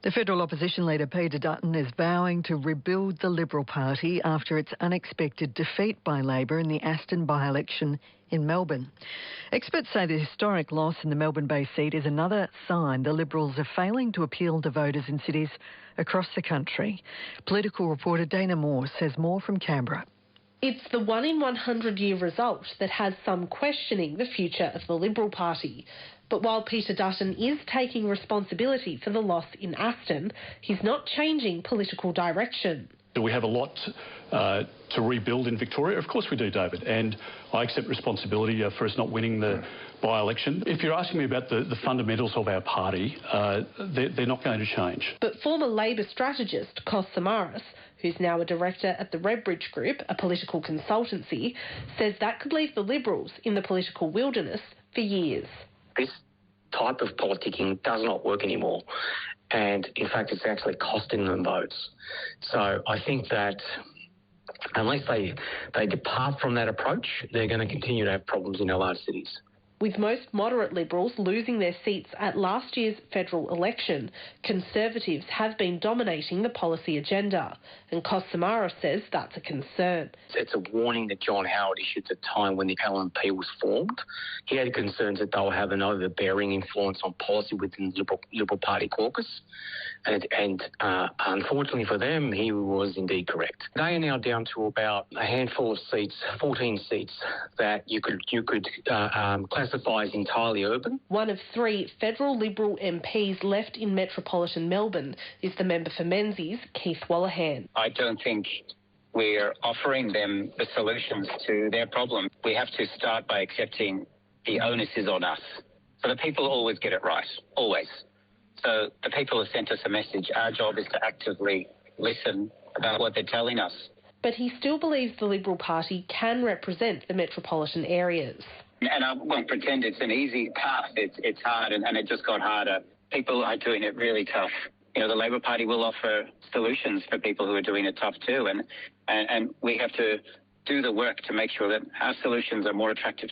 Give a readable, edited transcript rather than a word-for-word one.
The federal opposition leader Peter Dutton is vowing to rebuild the Liberal Party after its unexpected defeat by Labor in the Aston by-election in Melbourne. Experts say the historic loss in the Melbourne-based seat is another sign the Liberals are failing to appeal to voters in cities across the country. Political reporter Dana Moore says more from Canberra. It's the 1 in 100 year result that has some questioning the future of the Liberal Party. But while Peter Dutton is taking responsibility for the loss in Aston, he's not changing political direction. We have a lot to rebuild in Victoria. Of course we do, David, and I accept responsibility for us not winning the by-election. If you're asking me about the fundamentals of our party, they're not going to change. But former Labor strategist Kos Samaras, who's now a director at the Redbridge Group, a political consultancy, says that could leave the Liberals in the political wilderness for years. This type of politicking does not work anymore, and in fact it's actually costing them votes. So I think that unless they depart from that approach, they're going to continue to have problems in our large cities. With most moderate Liberals losing their seats at last year's federal election, Conservatives have been dominating the policy agenda, and Kos Samaras says that's a concern. It's a warning that John Howard issued at the time when the LNP was formed. He had concerns that they'll have an overbearing influence on policy within the Liberal Party caucus, and unfortunately for them, he was indeed correct. They are now down to about a handful of seats, 14 seats, that you could classify as entirely urban. One of 3 federal Liberal MPs left in metropolitan Melbourne is the member for Menzies, Keith Wallahan. I don't think we're offering them the solutions to their problem. We have to start by accepting the onus is on us. So the people always get it right, always. So the people have sent us a message. Our job is to actively listen about what they're telling us. But he still believes the Liberal Party can represent the metropolitan areas. And I won't pretend it's an easy path. It's hard, and it just got harder. People are doing it really tough. You know, the Labor Party will offer solutions for people who are doing it tough too, and we have to do the work to make sure that our solutions are more attractive